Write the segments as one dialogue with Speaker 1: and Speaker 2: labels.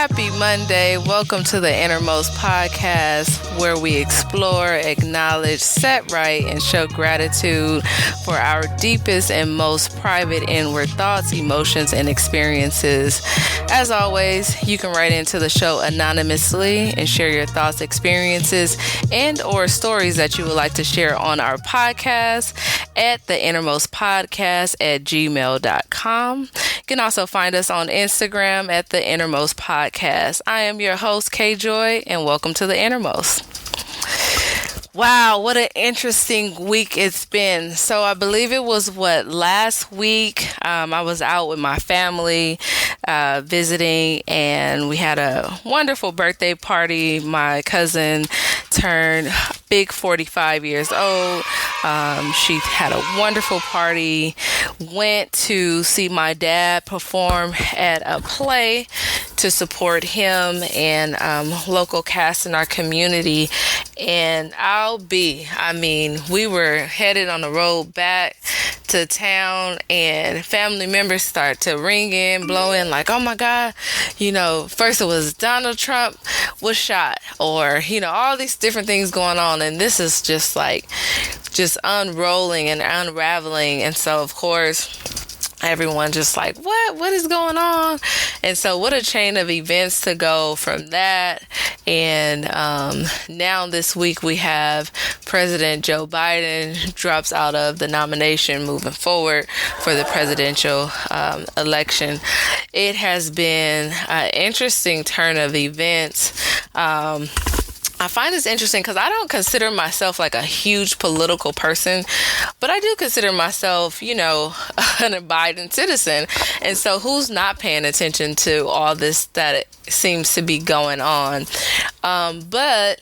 Speaker 1: Happy Monday. Welcome to the Innermost Podcast, where we explore, acknowledge, set right, and show gratitude for our deepest and most private inward thoughts, emotions, and experiences. As always, you can write into the show anonymously and share your thoughts, experiences, and or stories that you would like to share on our podcast at the Innermost Podcast at gmail.com. You can also find us on Instagram at the Innermost Podcast. I am your host, K-Joy, and welcome to the Innermost. Wow, what an interesting week it's been. So I believe it was last week. I was out with my family visiting, and we had a wonderful birthday party. My cousin turned big 45 years old. She had a wonderful party, went to see my dad perform at a play to support him and local cast in our community. And we were headed on the road back to town, and family members start to ring in, blow in, like, oh my God, first it was Donald Trump was shot, or, all these different things going on. And this is just unrolling and unraveling. And so, of course, everyone just like, what is going on? And so what a chain of events to go from that. And now this week we have President Joe Biden drops out of the nomination moving forward for the presidential election. It has been an interesting turn of events. I find this interesting because I don't consider myself like a huge political person, but I do consider myself, a Biden citizen. And so who's not paying attention to all this that it seems to be going on? But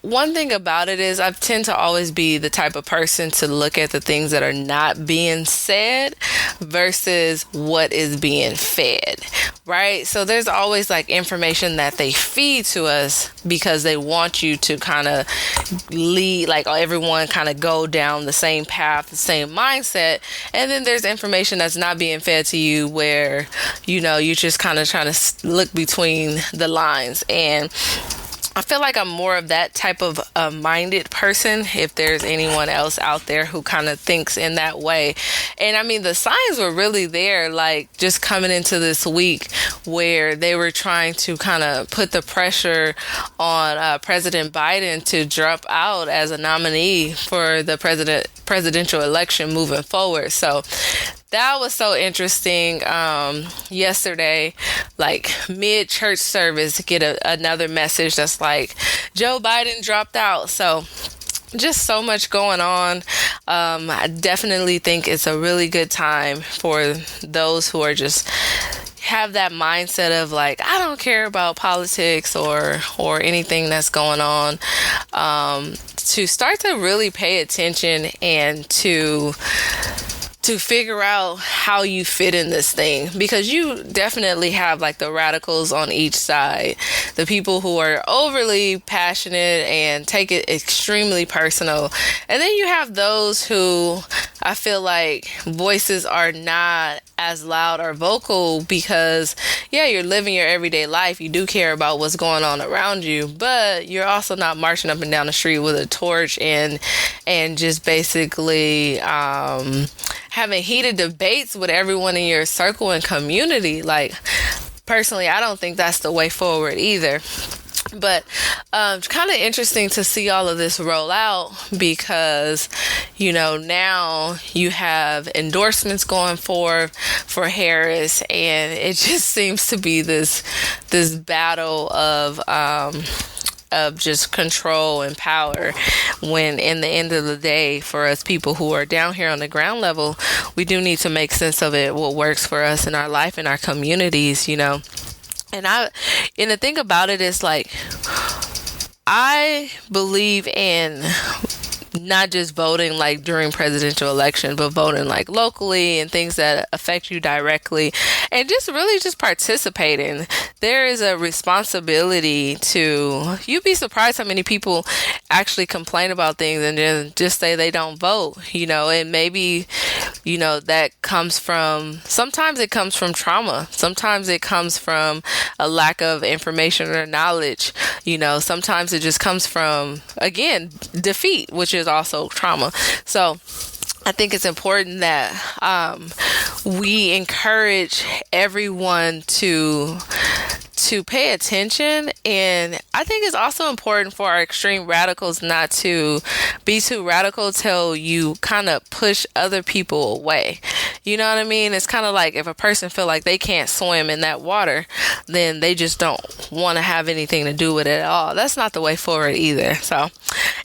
Speaker 1: one thing about it is I tend to always be the type of person to look at the things that are not being said versus what is being fed, right? So there's always like information that they feed to us because they want you to kind of lead, like everyone kind of go down the same path, the same mindset. And then there's information that's not being fed to you where, you're just kind of trying to look between the lines. And I feel like I'm more of that type of minded person, if there's anyone else out there who kind of thinks in that way. And I mean, the signs were really there, like just coming into this week where they were trying to kind of put the pressure on President Biden to drop out as a nominee for the presidential election moving forward. So that was so interesting. Yesterday, like mid-church service, get another message that's like, Joe Biden dropped out. So just so much going on. I definitely think it's a really good time for those who are just have that mindset of like, I don't care about politics or anything that's going on, to start to really pay attention and to figure out how you fit in this thing, because you definitely have like the radicals on each side, the people who are overly passionate and take it extremely personal. And then you have those who I feel like voices are not as loud or vocal because, yeah, you're living your everyday life. You do care about what's going on around you, but you're also not marching up and down the street with a torch and just basically having heated debates with everyone in your circle and community. Like, personally, I don't think that's the way forward either. But kind of interesting to see all of this roll out because, now you have endorsements going for Harris, and it just seems to be this battle of just control and power, when in the end of the day, for us people who are down here on the ground level, we do need to make sense of it, what works for us in our life, in our communities, And the thing about it is, like, I believe in not just voting like during presidential election, but voting like locally and things that affect you directly, and just really just participating. There is a responsibility to, you'd be surprised how many people actually complain about things and then just say they don't vote, and maybe, that comes from, sometimes it comes from trauma. Sometimes it comes from a lack of information or knowledge. Sometimes it just comes from, again, defeat, which is also trauma. So I think it's important that we encourage everyone to pay attention. And I think it's also important for our extreme radicals not to be too radical till you kind of push other people away. You know what I mean? It's kind of like if a person feel like they can't swim in that water, then they just don't want to have anything to do with it at all. That's not the way forward either. So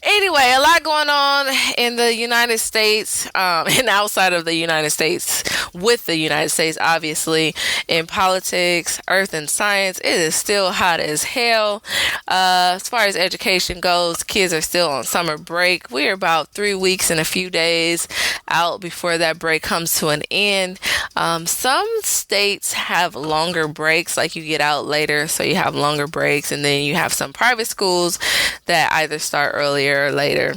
Speaker 1: anyway, a lot going on in the United States, and outside of the United States, with the United States, obviously, in politics, earth and science. It is still hot as hell. As far as education goes, kids are still on summer break. We're about 3 weeks and a few days out before that break comes to an end. Some states have longer breaks, like you get out later, so you have longer breaks, and then you have some private schools that either start earlier or later.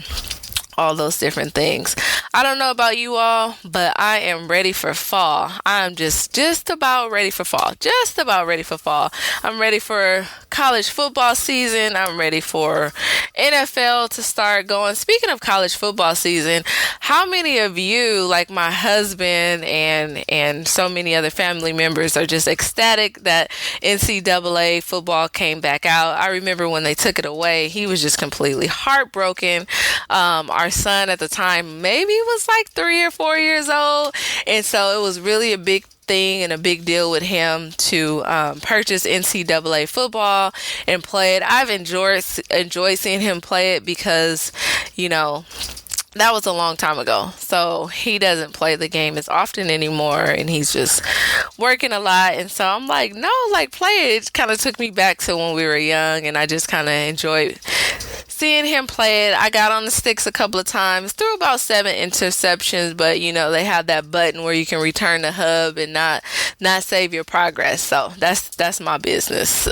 Speaker 1: All those different things. I don't know about you all, but I am ready for fall. I'm just about ready for fall. Just about ready for fall. I'm ready for college football season. I'm ready for NFL to start going. Speaking of college football season, how many of you, like my husband and so many other family members, are just ecstatic that NCAA football came back out? I remember when they took it away, he was just completely heartbroken. Our son at the time maybe was like 3 or 4 years old, and so it was really a big thing and a big deal with him to purchase NCAA football and play it. I've enjoyed seeing him play it because, that was a long time ago. So he doesn't play the game as often anymore, and he's just working a lot. And so I'm like, no, like play it. It kind of took me back to when we were young, and I just kind of enjoyed seeing him play it. I got on the sticks a couple of times, threw about 7 interceptions, but they have that button where you can return the hub and not save your progress. So that's my business.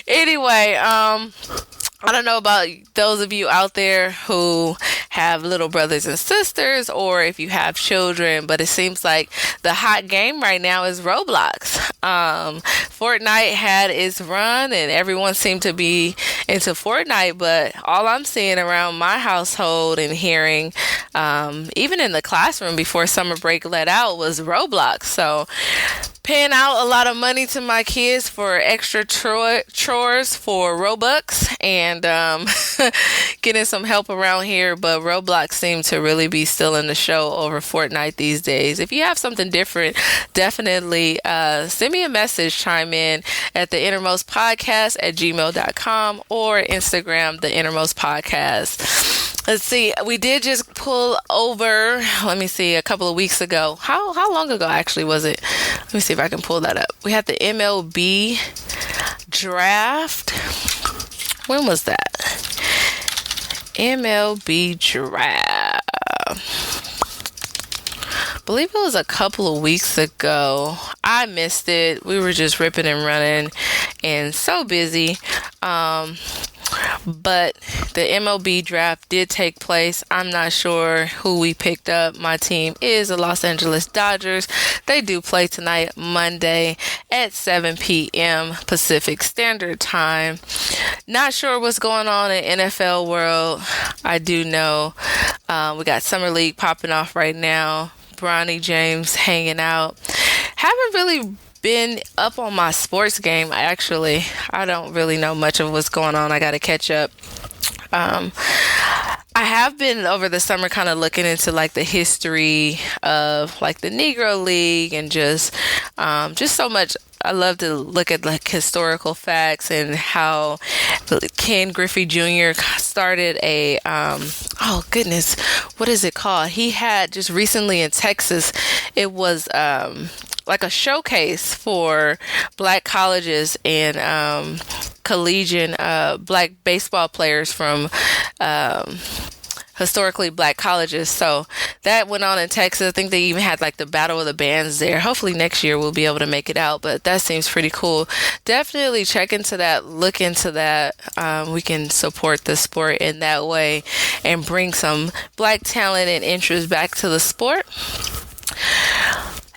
Speaker 1: Anyway, I don't know about those of you out there who have little brothers and sisters, or if you have children, but it seems like the hot game right now is Roblox. Fortnite had its run and everyone seemed to be into Fortnite, but all I'm seeing around my household and hearing, even in the classroom before summer break let out, was Roblox. So paying out a lot of money to my kids for extra chores for Robux and getting some help around here, but Roblox seemed to really be stealing the show over Fortnite these days. If you have something different, definitely send me a message, chime in at the Innermost Podcast at gmail.com or Instagram, the Innermost Podcast. Let's see, we did just pull over, let me see, a couple of weeks ago. How long ago actually was it? Let me see if I can pull that up. We had the MLB draft. When was that? MLB draft. I believe it was a couple of weeks ago. I missed it. We were just ripping and running and so busy. But the MLB draft did take place. I'm not sure who we picked up. My team is the Los Angeles Dodgers. They do play tonight, Monday at 7 p.m. Pacific Standard Time. Not sure what's going on in NFL world. I do know we got Summer League popping off right now. Bronny James hanging out. Haven't really been up on my sports game, actually. I don't really know much of what's going on. I got to catch up. I have been over the summer kind of looking into like the history of like the Negro League and just so much I love to look at like historical facts and how Ken Griffey Jr. started a oh goodness, what is it called? He had just recently in Texas, it was like a showcase for black colleges and collegiate black baseball players from historically black colleges. So that went on in Texas. I think they even had like the Battle of the Bands there. Hopefully next year we'll be able to make it out, but that seems pretty cool. Definitely check into that, look into that. We can support the sport in that way and bring some black talent and interest back to the sport.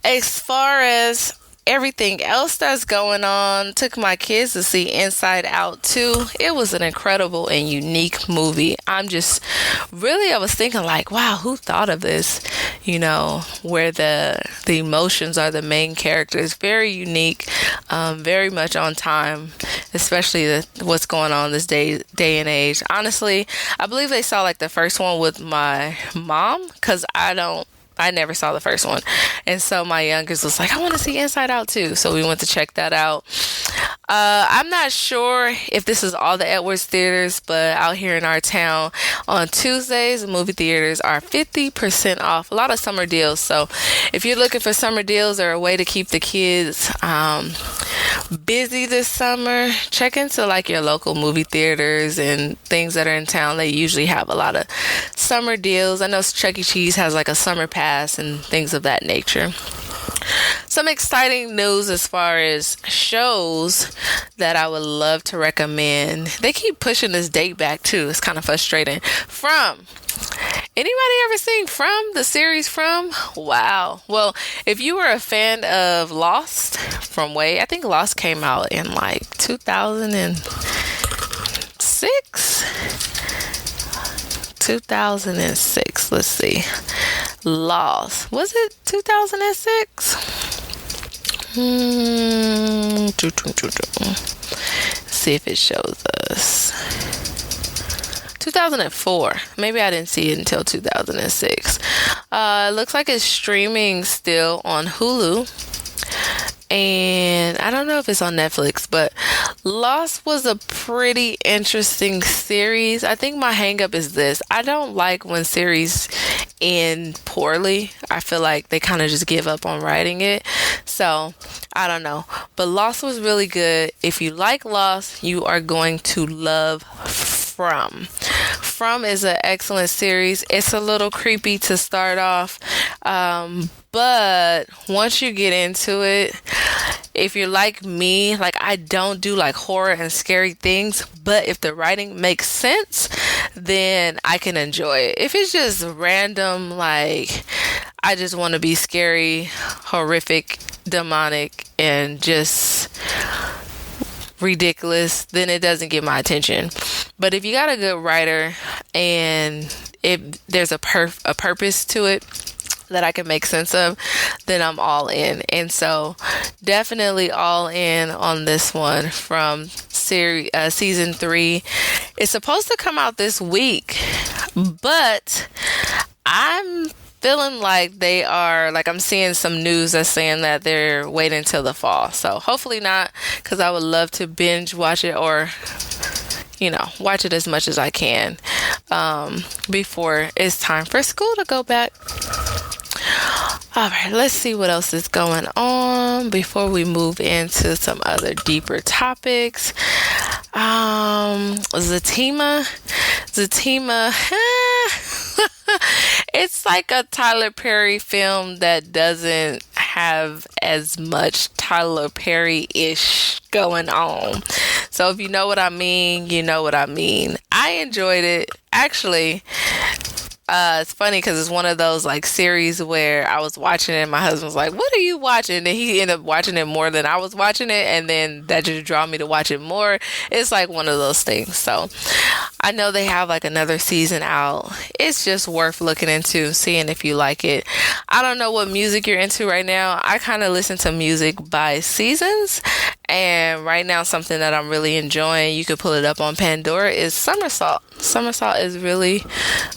Speaker 1: As far as everything else that's going on, took my kids to see Inside Out 2. It was an incredible and unique movie. I was thinking like, wow, who thought of this? You know, where the emotions are the main characters. Very unique, very much on time, especially what's going on this day and age. Honestly, I believe they saw like the first one with my mom, because I never saw the first one. And so my youngest was like, I want to see Inside Out too. So we went to check that out. I'm not sure if this is all the Edwards theaters, but out here in our town on Tuesdays, movie theaters are 50% off. A lot of summer deals. So if you're looking for summer deals or a way to keep the kids busy this summer, check into like your local movie theaters and things that are in town. They usually have a lot of summer deals. I know Chuck E. Cheese has like a summer pass and things of that nature. Some exciting news as far as shows that I would love to recommend. They keep pushing this date back too. It's kind of frustrating. Anybody ever seen the series From? Wow. Well, if you were a fan of Lost I think Lost came out in like 2006. 2006. Let's see. Lost. Was it 2006? See if it shows us. 2004. Maybe I didn't see it until 2006. Looks like it's streaming still on Hulu. And I don't know if it's on Netflix, but Lost was a pretty interesting series. I think my hang up is this. I don't like when series end poorly. I feel like they kind of just give up on writing it. So I don't know. But Lost was really good. If you like Lost, you are going to love From. From is an excellent series. It's a little creepy to start off. But once you get into it, if you're like me, like I don't do like horror and scary things, but if the writing makes sense, then I can enjoy it. If it's just random, like I just want to be scary, horrific, demonic, and just ridiculous, then it doesn't get my attention. But if you got a good writer and if there's a purpose to it that I can make sense of, then I'm all in. And so definitely all in on this one from season 3. It's supposed to come out this week, but I'm feeling like they are, like I'm seeing some news that's saying that they're waiting until the fall. So hopefully not, because I would love to binge watch it or watch it as much as I can before it's time for school to go back. All right, let's see what else is going on before we move into some other deeper topics. Zatima. It's like a Tyler Perry film that doesn't have as much Tyler Perry-ish going on. So if you know what I mean, you know what I mean. I enjoyed it. Actually, it's funny because it's one of those like series where I was watching it and my husband was like, what are you watching? And he ended up watching it more than I was watching it, and then that just drew me to watch it more. It's like one of those things. So I know they have like another season out. It's just worth looking into, seeing if you like it. I don't know what music you're into right now. I kind of listen to music by seasons, And right now, something that I'm really enjoying, you could pull it up on Pandora, is Somersault. Somersault is really,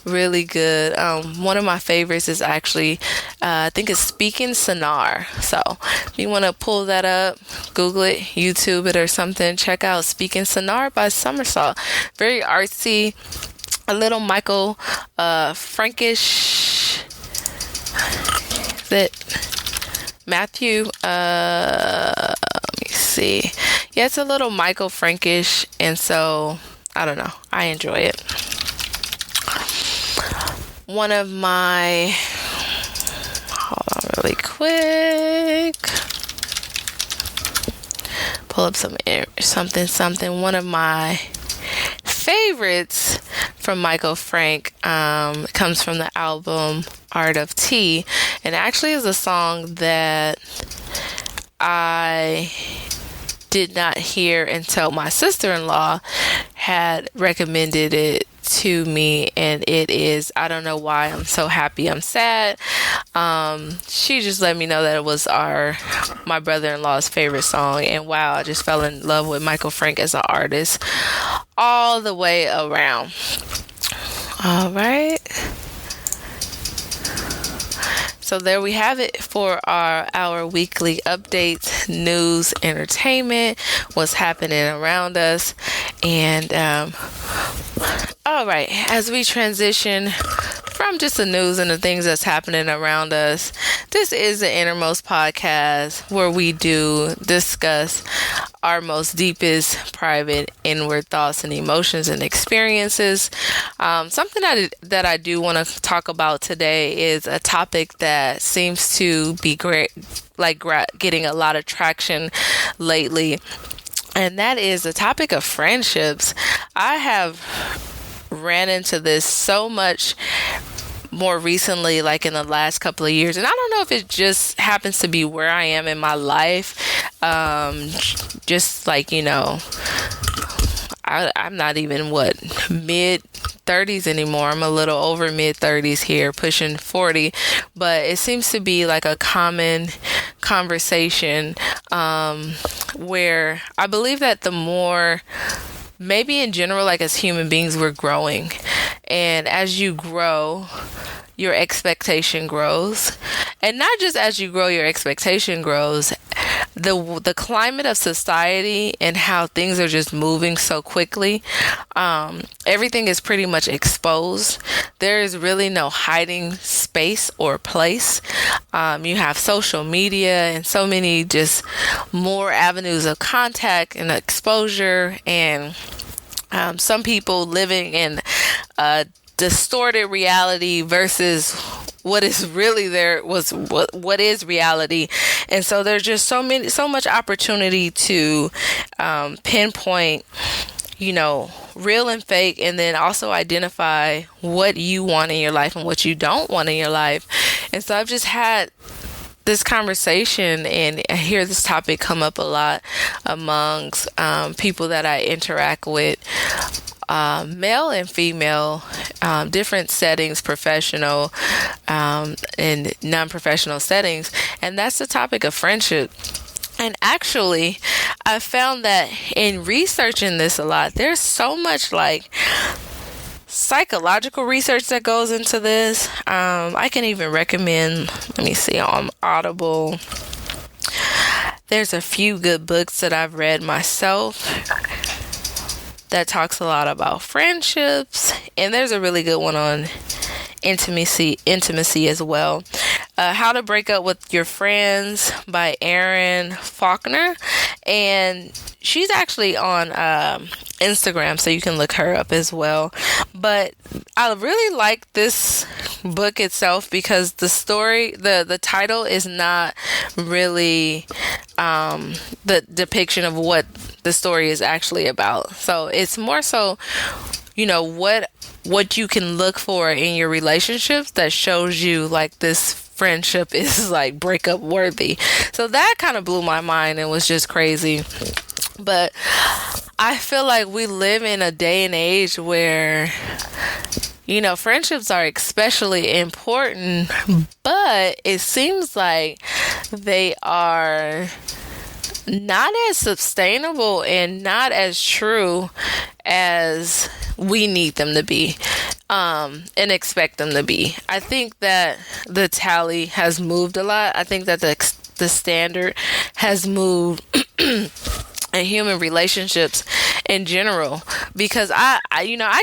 Speaker 1: really good. One of my favorites is actually, I think it's Speaking Sonar. So if you want to pull that up, Google it, YouTube it or something, check out Speaking Sonar by Somersault. Very artsy, a little Michael Frankish. Is it Matthew? Let me see. Yeah, it's a little Michael Frankish, and so I don't know. I enjoy it. One of my, hold on really quick. Pull up something. One of my favorites from Michael Frank comes from the album Art of Tea, and actually is a song that I did not hear until my sister-in-law had recommended it to me, and it is I Don't Know Why I'm So Happy I'm Sad. She just let me know that it was my brother-in-law's favorite song, and wow, I just fell in love with Michael Frank as an artist all the way around. All right. So there we have it for our weekly updates, news, entertainment, what's happening around us. And all right, as we transition from just the news and the things that's happening around us, this is the Innermost Podcast, where we do discuss our most deepest, private, inward thoughts and emotions and experiences. Something that I do want to talk about today is a topic that seems to be getting a lot of traction lately, and that is the topic of friendships. I have ran into this so much more recently, like in the last couple of years, and I don't know if it just happens to be where I am in my life. Just like, I'm not even mid 30s anymore. I'm a little over mid 30s here, pushing 40, but it seems to be like a common conversation where I believe that the more, maybe in general, like as human beings, we're growing, and as you grow, your expectation grows. And not just as you grow, your expectation grows. The climate of society and how things are just moving so quickly, everything is pretty much exposed. There is really no hiding space or place. You have social media and so many just more avenues of contact and exposure, and some people living in a distorted reality versus what is really what is reality. And so there's just so much opportunity to pinpoint, real and fake, and then also identify what you want in your life and what you don't want in your life. And so I've just had this conversation, and I hear this topic come up a lot amongst people that I interact with, male and female, different settings, professional and non-professional settings, and that's the topic of friendship. And actually, I found that in researching this a lot, there's so much like psychological research that goes into this. I can even recommend, let me see, on Audible, there's a few good books that I've read myself that talks a lot about friendships, and there's a really good one on intimacy as well. How to Break Up with Your Friends by Erin Faulkner, and she's actually on Instagram, so you can look her up as well. But I really like this book itself because the story, the title is not really the depiction of what the story is actually about. So it's more so, what you can look for in your relationships that shows you like this friendship is like breakup worthy. So that kind of blew my mind and was just crazy. But I feel like we live in a day and age where, friendships are especially important, but it seems like they are not as sustainable and not as true as we need them to be, and expect them to be. I think that the tally has moved a lot. I think that the standard has moved in human relationships in general, because I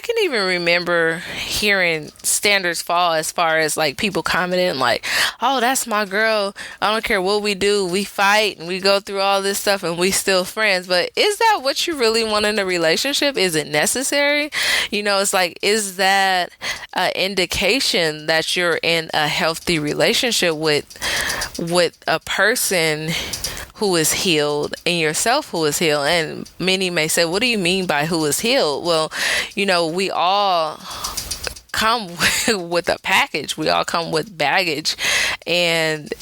Speaker 1: can even remember hearing standards fall as far as like people commenting like, oh, that's my girl, I don't care what we do, we fight and we go through all this stuff and we still friends. But is that what you really want in a relationship? Is it necessary? It's like, is that an indication that you're in a healthy relationship with a person who is healed and yourself who is healed? And many may say, what do you mean by who is healed? Well, we all come with a package. We all come with baggage, and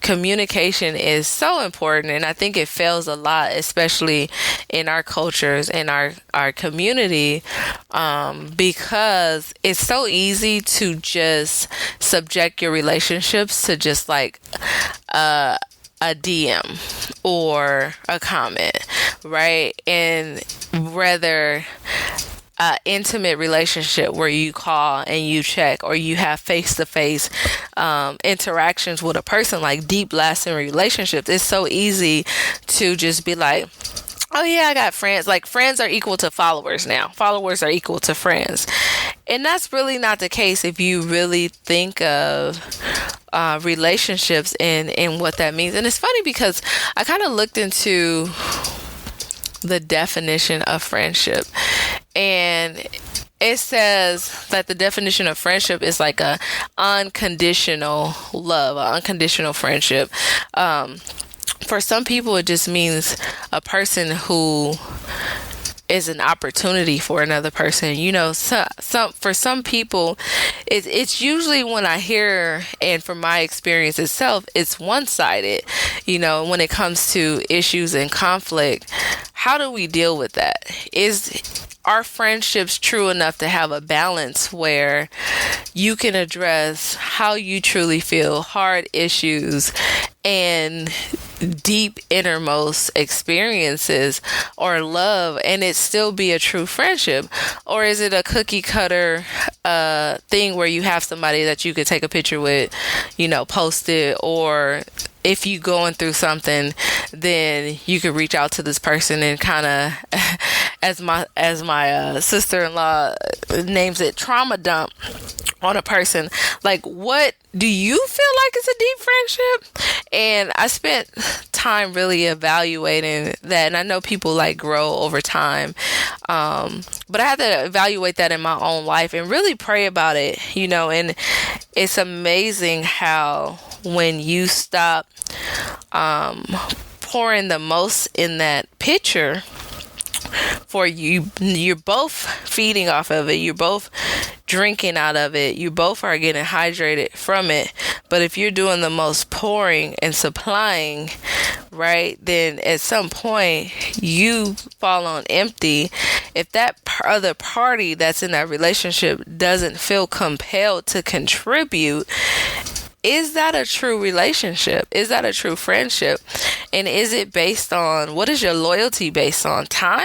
Speaker 1: communication is so important. And I think it fails a lot, especially in our cultures and our community, because it's so easy to just subject your relationships to just like a DM or a comment, right? And rather intimate relationship where you call and you check, or you have face-to-face interactions with a person, like deep lasting relationships, it's so easy to just be like, oh yeah, I got friends. Like, friends are equal to followers now. Followers are equal to friends. And that's really not the case if you really think of relationships and what that means. And it's funny because I kind of looked into the definition of friendship, and it says that the definition of friendship is like a unconditional love, an unconditional friendship. For some people, it just means a person who is an opportunity for another person. For some people, it's usually, when I hear, and from my experience itself, it's one-sided. When it comes to issues and conflict, how do we deal with that? Are friendships true enough to have a balance where you can address how you truly feel, hard issues, and deep innermost experiences or love, and it still be a true friendship? Or is it a cookie cutter thing where you have somebody that you could take a picture with, post it, or if you going through something, then you could reach out to this person and kind of, as my sister-in-law names it, trauma dump on a person. Like, what do you feel like is a deep friendship? And I spent time really evaluating that, and I know people like grow over time, but I had to evaluate that in my own life and really pray about it, and it's amazing how when you stop pouring the most in that picture, for you're both feeding off of it, you're both drinking out of it, you both are getting hydrated from it. But if you're doing the most pouring and supplying, right, then at some point you fall on empty. If that other party that's in that relationship doesn't feel compelled to contribute, is that a true relationship? Is that a true friendship? And is it based on, what is your loyalty based on? Time?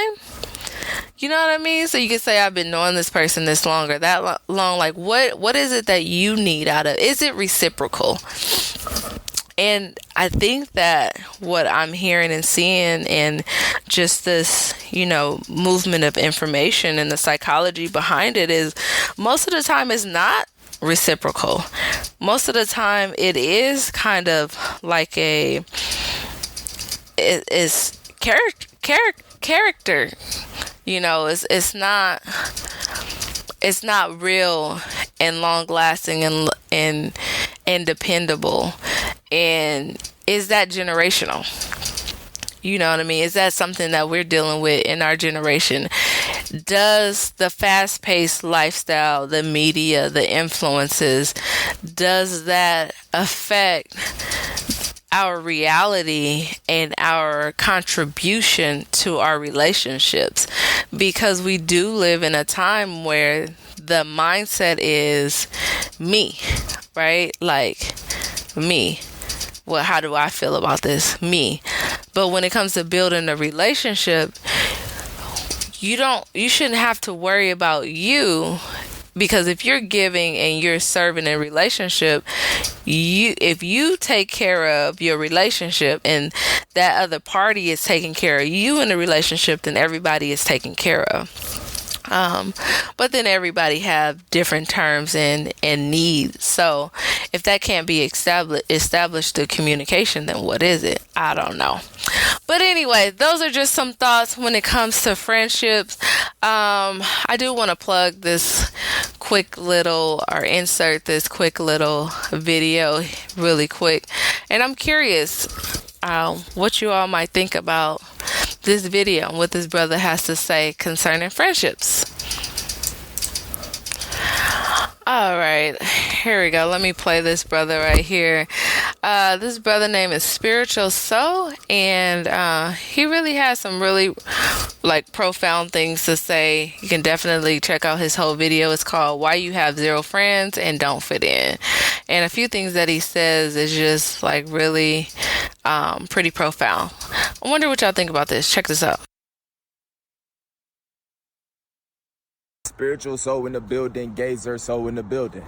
Speaker 1: You know what I mean? So you can say, I've been knowing this person this long or that long. Like, what is it that you need out of? Is it reciprocal? And I think that what I'm hearing and seeing, and just this, movement of information and the psychology behind it, is most of the time it's not reciprocal. Most of the time it is kind of like it's character. It's not real and long lasting and dependable. And is that generational? You know what I mean? Is that something that we're dealing with in our generation? Does the fast-paced lifestyle, the media, the influences, does that affect our reality and our contribution to our relationships? Because we do live in a time where the mindset is me, right? Like, me. Well, how do I feel about this? Me. But when it comes to building a relationship, you shouldn't have to worry about you, because if you're giving and you're serving in relationship, if you take care of your relationship and that other party is taking care of you in the relationship, then everybody is taken care of. But then everybody have different terms and needs. So if that can't be established through communication, then what is it? I don't know. But anyway, those are just some thoughts when it comes to friendships. I do want to plug this quick little, or insert this quick little video really quick. And I'm curious what you all might think about this video and what this brother has to say concerning friendships. All right, here we go. Let me play this brother right here. This brother name is Spiritual Soul, and he really has some really profound things to say. You can definitely check out his whole video. It's called Why You Have Zero Friends and Don't Fit In. And a few things that he says is just really pretty profound. I wonder what y'all think about this. Check this out.
Speaker 2: Spiritual Soul in the building, Gazer Soul in the building.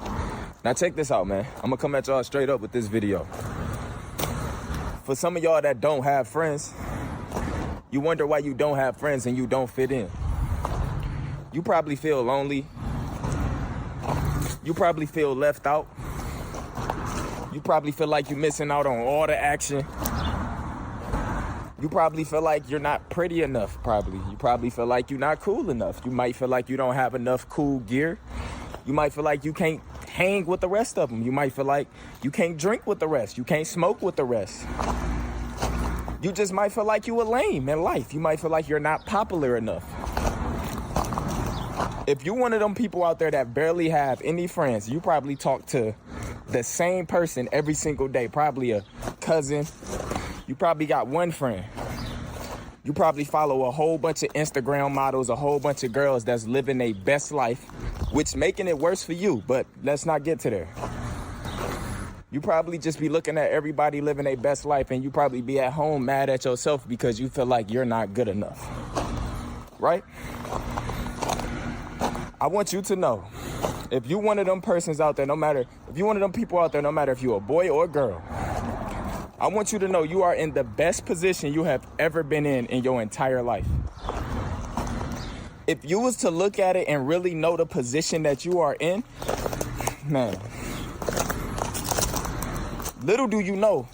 Speaker 2: Now check this out, man. I'm gonna come at y'all straight up with this video. For some of y'all that don't have friends, you wonder why you don't have friends and you don't fit in. You probably feel lonely. You probably feel left out. You probably feel like you're missing out on all the action. You probably feel like you're not pretty enough, You probably feel like you're not cool enough. You might feel like you don't have enough cool gear. You might feel like you can't hang with the rest of them. You might feel like you can't drink with the rest. You can't smoke with the rest. You just might feel like you a lame in life. You might feel like you're not popular enough. If you're one of them people out there that barely have any friends, you probably talk to the same person every single day, probably a cousin. You probably got one friend. You probably follow a whole bunch of Instagram models, a whole bunch of girls that's living their best life, which making it worse for you, but let's not get to there. You probably just be looking at everybody living their best life, and you probably be at home mad at yourself because you feel like you're not good enough, right? I want you to know, if you one of them persons out there, if you one of them people out there, no matter if you're a boy or a girl, I want you to know you are in the best position you have ever been in your entire life. If you was to look at it and really know the position that you are in, man, little do you know,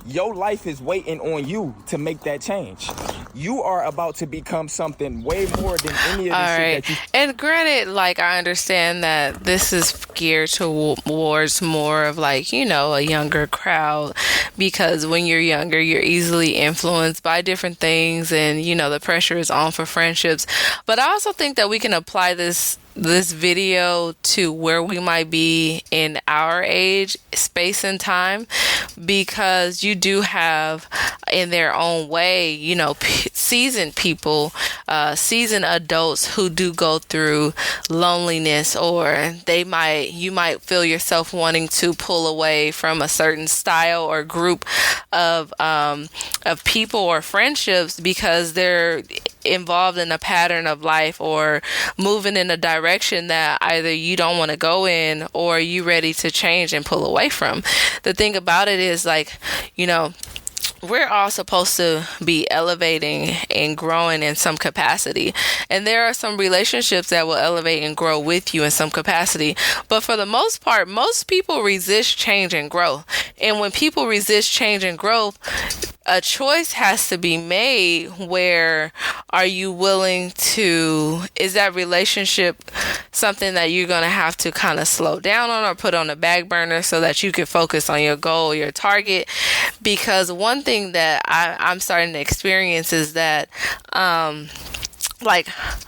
Speaker 2: your life is waiting on you to make that change. You are about to become something way more than any of the shit that you...
Speaker 1: And granted, I understand that this is geared towards more of a younger crowd, because when you're younger, you're easily influenced by different things, and the pressure is on for friendships. But I also think that we can apply this video to where we might be in our age, space, and time, because you do have, in their own way, seasoned people, seasoned adults who do go through loneliness, or you might feel yourself wanting to pull away from a certain style or group of people or friendships because they're involved in a pattern of life or moving in a direction that either you don't want to go in or you ready to change and pull away from. The thing about it is we're all supposed to be elevating and growing in some capacity. And there are some relationships that will elevate and grow with you in some capacity. But for the most part, most people resist change and growth. And when people resist change and growth, a choice has to be made where are you willing to, is that relationship something that you're going to have to kind of slow down on or put on the back burner so that you can focus on your goal, your target? Because one thing that I'm starting to experience is that,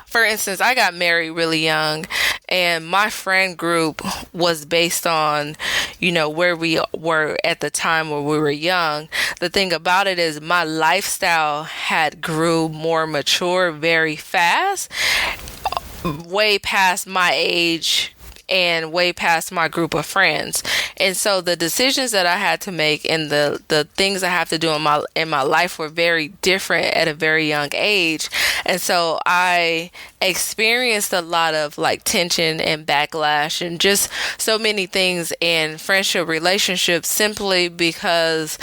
Speaker 1: for instance, I got married really young, and my friend group was based on, where we were at the time where we were young. The thing about it is my lifestyle had grew more mature very fast, way past my age and way past my group of friends. And so the decisions that I had to make and the things I have to do in my life were very different at a very young age. And so I experienced a lot of like tension and backlash and just so many things in friendship relationships, simply because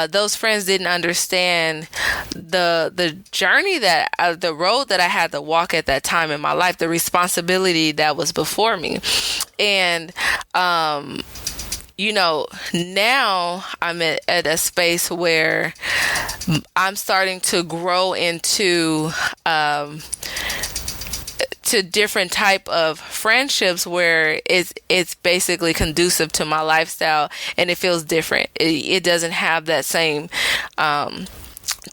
Speaker 1: those friends didn't understand the journey that the road that I had to walk at that time in my life, the responsibility that was before me. And now I'm at a space where I'm starting to grow into to different type of friendships where it's basically conducive to my lifestyle, and it feels different. It doesn't have that same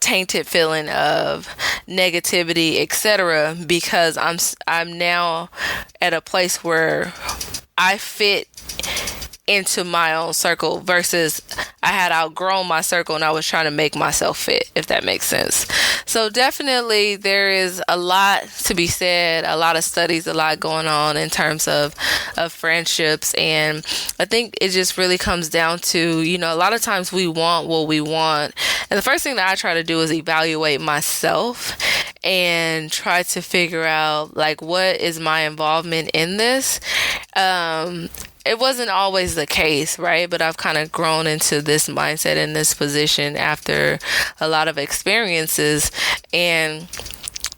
Speaker 1: tainted feeling of negativity, etc., because I'm now at a place where I fit into my own circle versus I had outgrown my circle and I was trying to make myself fit, if that makes sense. So definitely there is a lot to be said, a lot of studies, a lot going on in terms of friendships. And I think it just really comes down to, a lot of times we want what we want. And the first thing that I try to do is evaluate myself and try to figure out like, what is my involvement in this? It wasn't always the case, right? But I've kind of grown into this mindset in this position after a lot of experiences, and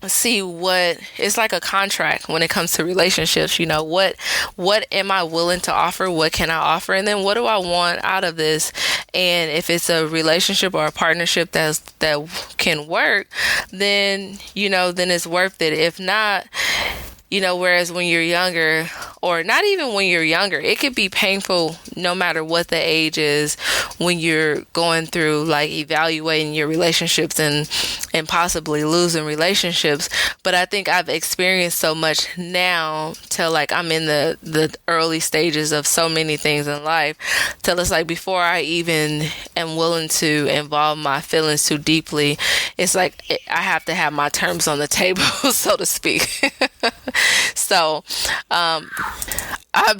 Speaker 1: see what it's like a contract when it comes to relationships. What am I willing to offer? What can I offer? And then what do I want out of this? And if it's a relationship or a partnership that can work, then it's worth it. If not, whereas when you're younger, or not even when you're younger, it could be painful no matter what the age is when you're going through like evaluating your relationships and possibly losing relationships. But I think I've experienced so much now till like I'm in the early stages of so many things in life, till it's like before I even am willing to involve my feelings too deeply, it's like I have to have my terms on the table, so to speak. So I'm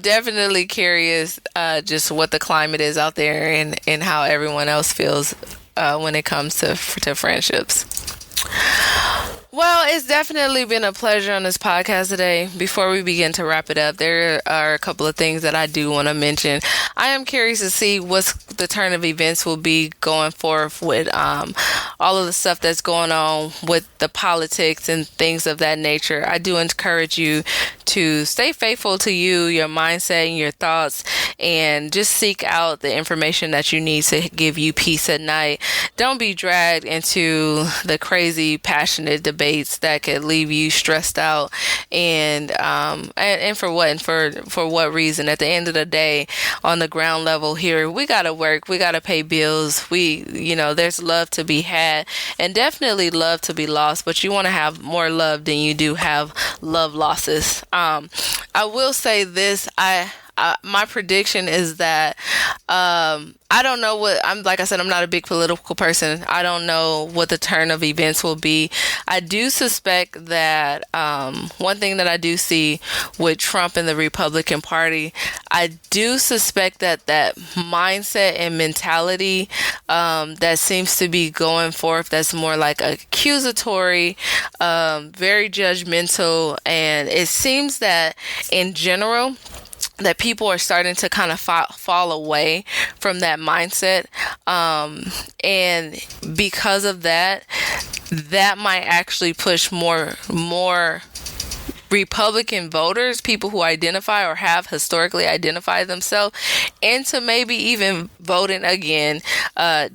Speaker 1: definitely curious just what the climate is out there and how everyone else feels when it comes to friendships. Well, it's definitely been a pleasure on this podcast today. Before we begin to wrap it up, there are a couple of things that I do want to mention. I am curious to see what the turn of events will be going forth with all of the stuff that's going on with the politics and things of that nature. I do encourage you to stay faithful to you, your mindset, and your thoughts, and just seek out the information that you need to give you peace at night. Don't be dragged into the crazy, passionate debates that could leave you stressed out, and for what, and for what reason? At the end of the day, on the ground level here, we gotta work, we gotta pay bills. There's love to be had, and definitely love to be lost. But you want to have more love than you do have love losses. I will say this. My prediction is that I don't know like I said, I'm not a big political person. I don't know what the turn of events will be. I do suspect that one thing that I do see with Trump and the Republican Party, I do suspect that mindset and mentality that seems to be going forth, that's more like accusatory, very judgmental, and it seems that in general that people are starting to kind of fall away from that mindset. And because of that might actually push more Republican voters, people who identify or have historically identified themselves, into maybe even voting again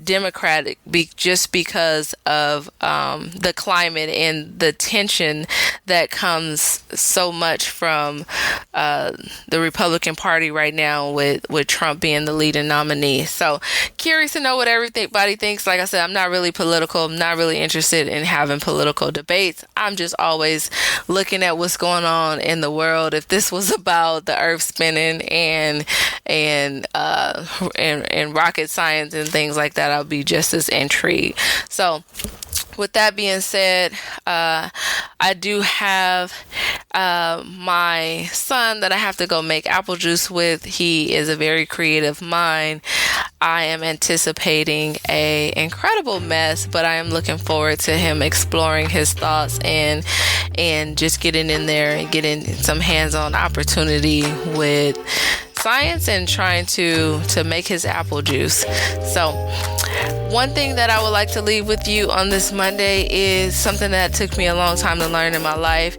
Speaker 1: Democratic, just because of the climate and the tension that comes so much from the Republican Party right now with Trump being the leading nominee. So curious to know what everybody thinks. Like I said, I'm not really political. I'm not really interested in having political debates. I'm just always looking at what's going on in the world. If this was about the earth spinning and rocket science and things like that, I'll be just as intrigued. So with that being said, I do have my son that I have to go make apple juice with. He is a very creative mind. I am anticipating a incredible mess, but I am looking forward to him exploring his thoughts and just getting in there and getting some hands-on opportunity with science and trying to make his apple juice. So one thing that I would like to leave with you on this Monday is something that took me a long time to learn in my life.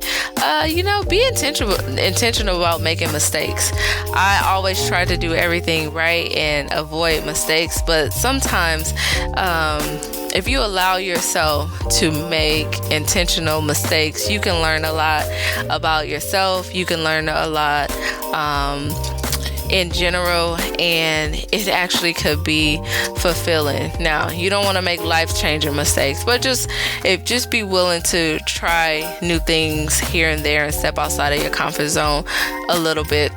Speaker 1: Be intentional about making mistakes. I always try to do everything right and avoid mistakes, but sometimes if you allow yourself to make intentional mistakes, you can learn a lot about yourself. You can learn a lot in general, and it actually could be fulfilling. Now, you don't want to make life-changing mistakes, but just be willing to try new things here and there and step outside of your comfort zone a little bit.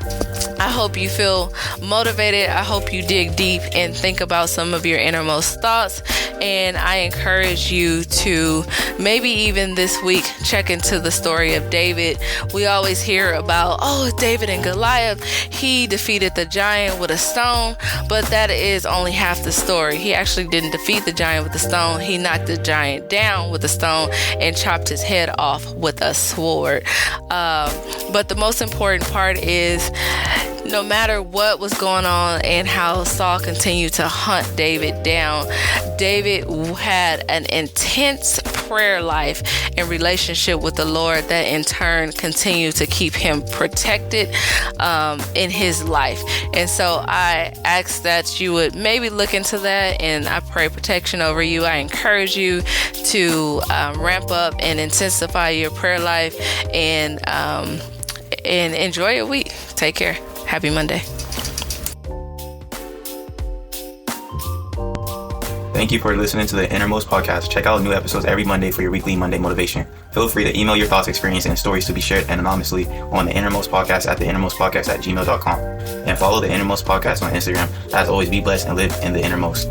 Speaker 1: I hope you feel motivated. I hope you dig deep and think about some of your innermost thoughts. And I encourage you to maybe even this week check into the story of David. We always hear about, David and Goliath. He defeated the giant with a stone, but that is only half the story. He actually didn't defeat the giant with a stone. He knocked the giant down with a stone and chopped his head off with a sword. But the most important part is, no matter what was going on and how Saul continued to hunt David down, David had an intense prayer life and relationship with the Lord that in turn continued to keep him protected in his life. And so I ask that you would maybe look into that, and I pray protection over you. I encourage you to ramp up and intensify your prayer life and enjoy your week. Take care. Happy Monday.
Speaker 3: Thank you for listening to the Innermost Podcast. Check out new episodes every Monday for your weekly Monday motivation. Feel free to email your thoughts, experience, and stories to be shared anonymously on the Innermost Podcast at theinnermostpodcast@gmail.com. And follow the Innermost Podcast on Instagram. As always, be blessed and live in the innermost.